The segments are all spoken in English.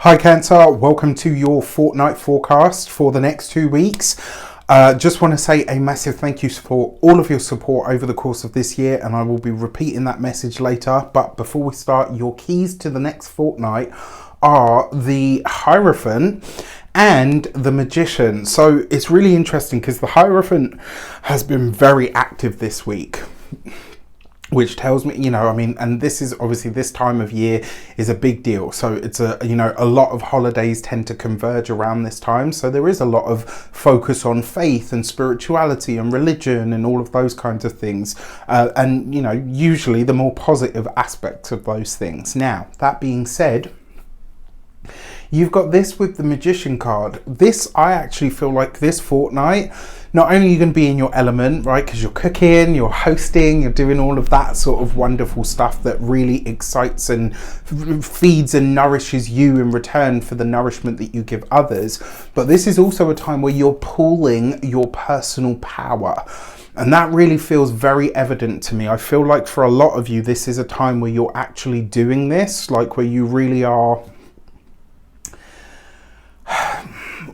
Hi Cancer, welcome to your fortnight forecast for the next 2 weeks. Just want to say a massive thank you for all of your support over the course of this year, and I will be repeating that message later. But before we start, your keys to the next fortnight are the Hierophant and the Magician. So it's really interesting because the Hierophant has been very active this week, which tells me, and this is obviously, this time of year is a big deal. So it's a lot of holidays tend to converge around this time. So there is a lot of focus on faith and spirituality and religion and all of those kinds of things. And usually the more positive aspects of those things. Now, that being said, you've got this with the Magician card. This, I actually feel like this fortnight, not only are you going to be in your element, right, because you're cooking, you're hosting, you're doing all of that sort of wonderful stuff that really excites and feeds and nourishes you in return for the nourishment that you give others. But this is also a time where you're pooling your personal power. And that really feels very evident to me. I feel like for a lot of you, this is a time where you're actually doing this, like where you really are...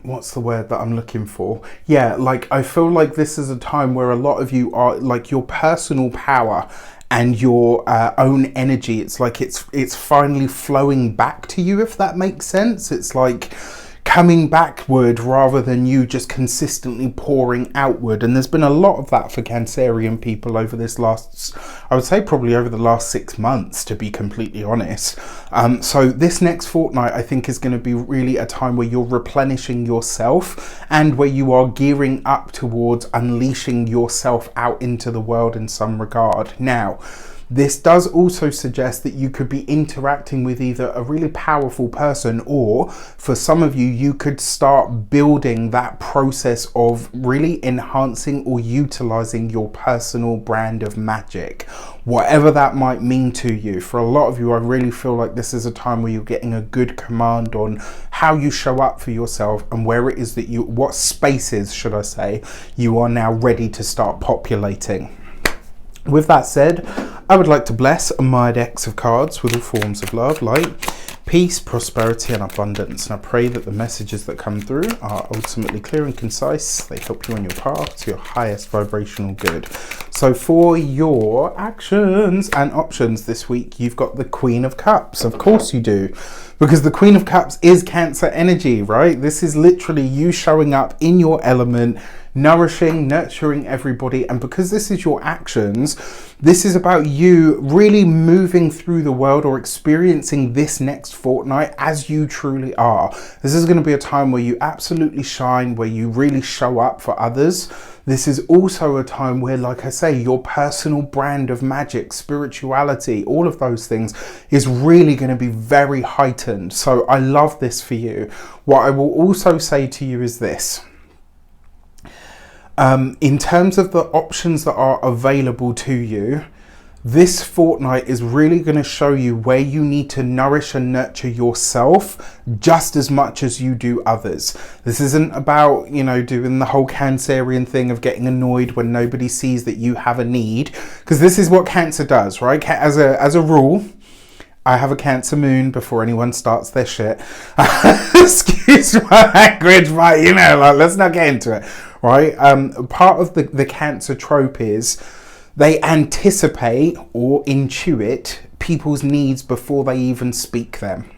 what's the word that I'm looking for? Yeah, like I feel like this is a time where a lot of you are like your personal power and your own energy. It's like it's finally flowing back to you, if that makes sense. It's like coming backward rather than you just consistently pouring outward. And there's been a lot of that for Cancerian people over this last, I would say probably over the last 6 months, to be completely honest. So this next fortnight, I think, is going to be really a time where you're replenishing yourself and where you are gearing up towards unleashing yourself out into the world in some regard. Now, this does also suggest that you could be interacting with either a really powerful person, or for some of you, you could start building that process of really enhancing or utilizing your personal brand of magic, whatever that might mean to you. For a lot of you, I really feel like this is a time where you're getting a good command on how you show up for yourself and where it is that what spaces, should I say, you are now ready to start populating. With that said, I would like to bless my decks of cards with all forms of love, light, peace, prosperity and abundance. And I pray that the messages that come through are ultimately clear and concise. They help you on your path to your highest vibrational good. So for your actions and options this week, you've got the Queen of Cups. Of course you do, because the Queen of Cups is Cancer energy, right? This is literally you showing up in your element, nourishing, nurturing everybody. And because this is your actions, this is about you really moving through the world or experiencing this next fortnight as you truly are. This is going to be a time where you absolutely shine, where you really show up for others. This is also a time where, like I say, your personal brand of magic, spirituality, all of those things is really going to be very heightened. So I love this for you. What I will also say to you is this. In terms of the options that are available to you, this fortnight is really going to show you where you need to nourish and nurture yourself just as much as you do others. This isn't about, doing the whole Cancerian thing of getting annoyed when nobody sees that you have a need, because this is what Cancer does, right? As a rule, I have a Cancer moon before anyone starts their shit. Excuse my language, but let's not get into it, right? Part of the Cancer trope is they anticipate or intuit people's needs before they even speak them.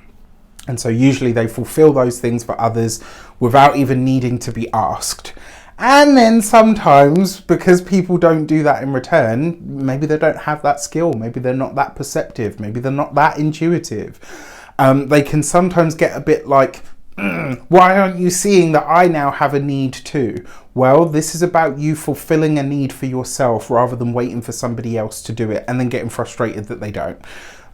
And so usually they fulfill those things for others without even needing to be asked. And then sometimes, because people don't do that in return, maybe they don't have that skill, maybe they're not that perceptive, maybe they're not that intuitive. They can sometimes get a bit like, why aren't you seeing that I now have a need too? Well, this is about you fulfilling a need for yourself rather than waiting for somebody else to do it and then getting frustrated that they don't.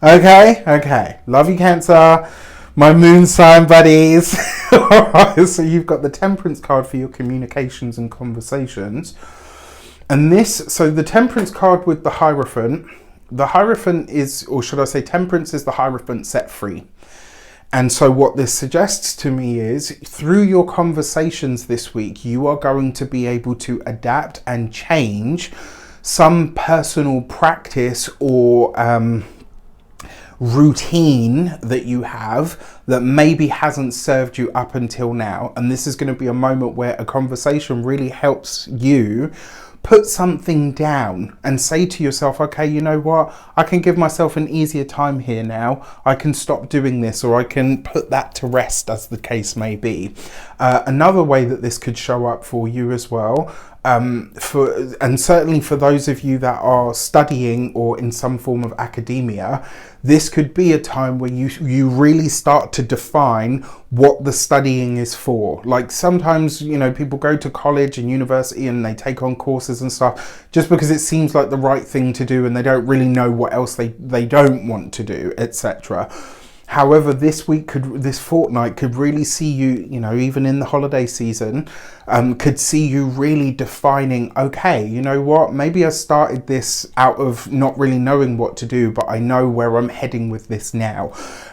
Okay. Love you, Cancer. My moon sign buddies. Alright, so you've got the Temperance card for your communications and conversations. And so the Temperance card with the Hierophant is, or should I say Temperance is the Hierophant set free. And so what this suggests to me is, through your conversations this week, you are going to be able to adapt and change some personal practice or routine that you have that maybe hasn't served you up until now. And this is going to be a moment where a conversation really helps you put something down and say to yourself, okay, you know what? I can give myself an easier time here now. I can stop doing this, or I can put that to rest, as the case may be. Another way that this could show up for you as well, and certainly for those of you that are studying or in some form of academia, this could be a time where you really start to define what the studying is for. Like sometimes, you know, people go to college and university and they take on courses and stuff just because it seems like the right thing to do and they don't really know what else they don't want to do, etc. However, this fortnight could really see you, you know, even in the holiday season, could see you really defining, okay, you know what, maybe I started this out of not really knowing what to do, but I know where I'm heading with this now.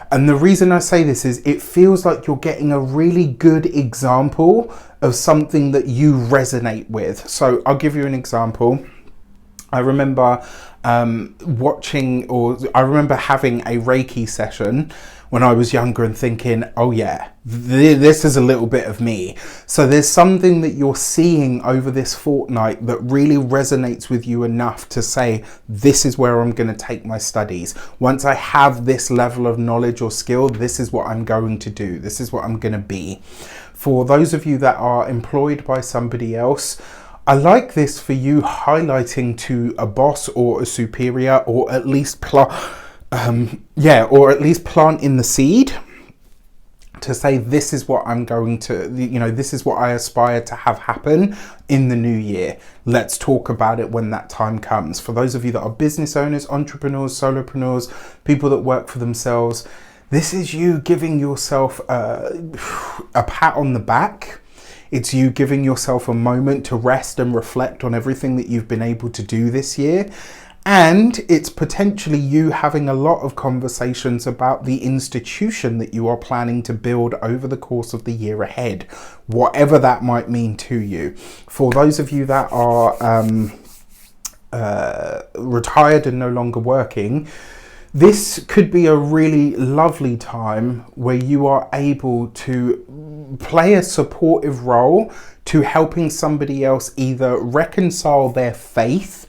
And the reason I say this is it feels like you're getting a really good example of something that you resonate with. So I'll give you an example. I remember I remember having a Reiki session when I was younger and thinking, oh yeah, this is a little bit of me. So there's something that you're seeing over this fortnight that really resonates with you enough to say, this is where I'm going to take my studies. Once I have this level of knowledge or skill, this is what I'm going to do. This is what I'm going to be. For those of you that are employed by somebody else, I like this for you highlighting to a boss or a superior, or at least plant in the seed to say, this is what I'm going to, you know, this is what I aspire to have happen in the new year. Let's talk about it when that time comes. For those of you that are business owners, entrepreneurs, solopreneurs, people that work for themselves, this is you giving yourself a pat on the back. It's you giving yourself a moment to rest and reflect on everything that you've been able to do this year. And it's potentially you having a lot of conversations about the institution that you are planning to build over the course of the year ahead, whatever that might mean to you. For those of you that are retired and no longer working, this could be a really lovely time where you are able to play a supportive role to helping somebody else either reconcile their faith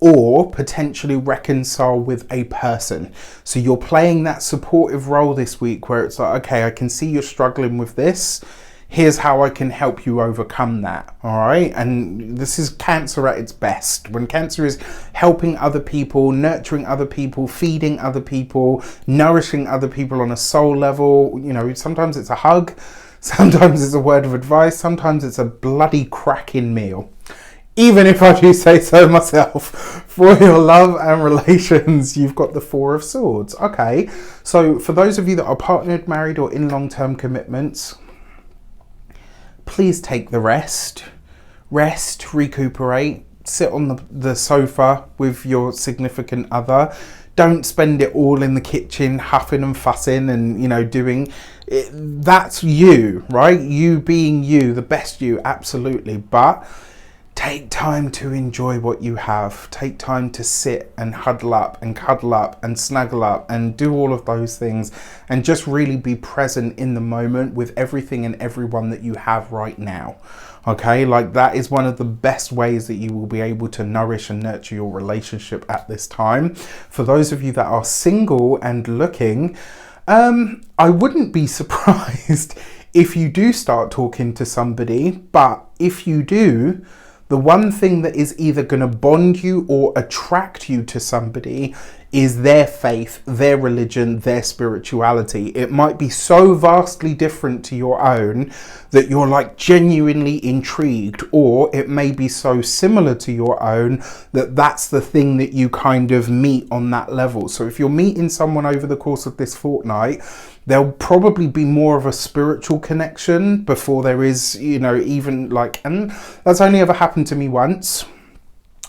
or potentially reconcile with a person. So you're playing that supportive role this week where it's like, okay, I can see you're struggling with this. Here's how I can help you overcome that, all right? And this is Cancer at its best. When Cancer is helping other people, nurturing other people, feeding other people, nourishing other people on a soul level, you know, sometimes it's a hug, sometimes it's a word of advice, sometimes it's a bloody cracking meal. Even if I do say so myself. For your love and relations, you've got the Four of Swords. Okay, so for those of you that are partnered, married, or in long-term commitments, please take the rest, recuperate, sit on the sofa with your significant other. Don't spend it all in the kitchen, huffing and fussing and, you know, doing it. That's you, right? You being you, the best you, absolutely. But take time to enjoy what you have. Take time to sit and huddle up and cuddle up and snuggle up and do all of those things and just really be present in the moment with everything and everyone that you have right now. Okay, like that is one of the best ways that you will be able to nourish and nurture your relationship at this time. For those of you that are single and looking, I wouldn't be surprised if you do start talking to somebody, but if you do, the one thing that is either going to bond you or attract you to somebody is their faith, their religion, their spirituality. It might be so vastly different to your own that you're like genuinely intrigued, or it may be so similar to your own that that's the thing that you kind of meet on that level. So if you're meeting someone over the course of this fortnight, there'll probably be more of a spiritual connection before there is, you know, even like, and that's only ever happened to me once,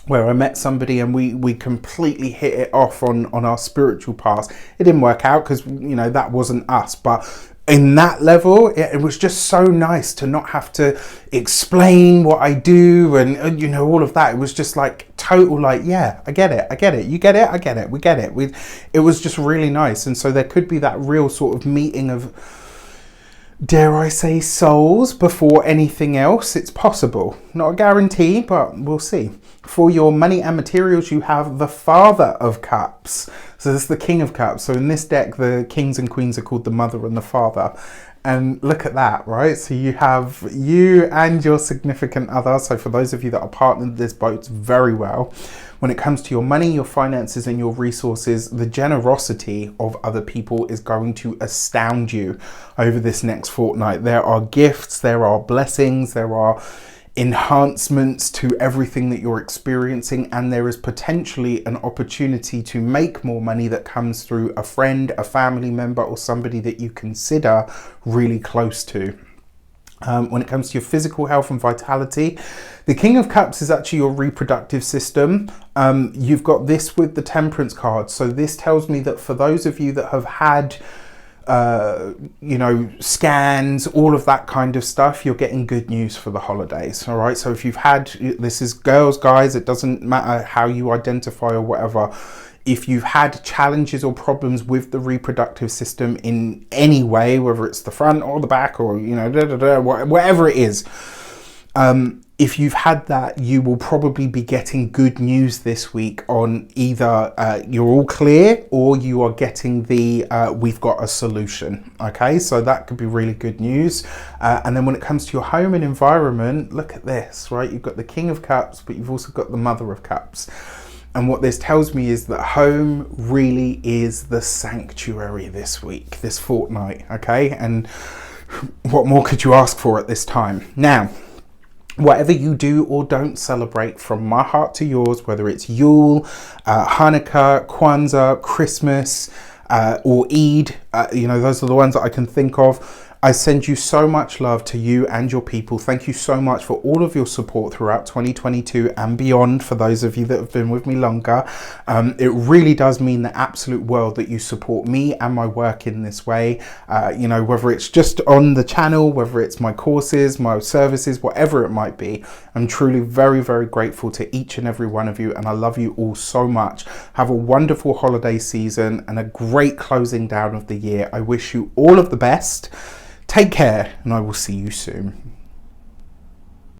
where I met somebody and we completely hit it off on our spiritual path. It didn't work out because, you know, that wasn't us, but in that level, it was just so nice to not have to explain what I do and, you know, all of that. It was just like total like, yeah, I get it, you get it, I get it, we get it. It was just really nice. And so there could be that real sort of meeting of, dare I say, souls before anything else. It's possible. Not a guarantee, but we'll see. For your money and materials, you have the Father of Cups. So this is the King of Cups. So in this deck, the kings and queens are called the Mother and the Father. And look at that, right? So you have you and your significant other. So for those of you that are partnered, this bodes very well. When it comes to your money, your finances and your resources, the generosity of other people is going to astound you over this next fortnight. There are gifts, there are blessings, there are enhancements to everything that you're experiencing, and there is potentially an opportunity to make more money that comes through a friend, a family member, or somebody that you consider really close to. When it comes to your physical health and vitality, the King of Cups is actually your reproductive system. You've got this with the Temperance card. So this tells me that for those of you that have had scans, all of that kind of stuff, you're getting good news for the holidays. All right. So if you've had, this is girls, guys, it doesn't matter how you identify or whatever. If you've had challenges or problems with the reproductive system in any way, whether it's the front or the back or, whatever it is, if you've had that, you will probably be getting good news this week on either you're all clear or you are getting the we've got a solution. Okay, so that could be really good news. And then when it comes to your home and environment, look at this, right? You've got the King of Cups, but you've also got the Mother of Cups. And what this tells me is that home really is the sanctuary this week, this fortnight, okay? And what more could you ask for at this time? Now, whatever you do or don't celebrate, from my heart to yours, whether it's Yule, Hanukkah, Kwanzaa, Christmas, or Eid, those are the ones that I can think of. I send you so much love to you and your people. Thank you so much for all of your support throughout 2022 and beyond. For those of you that have been with me longer, it really does mean the absolute world that you support me and my work in this way. Whether it's just on the channel, whether it's my courses, my services, whatever it might be, I'm truly very, very grateful to each and every one of you, and I love you all so much. Have a wonderful holiday season and a great closing down of the year. I wish you all of the best. Take care, and I will see you soon.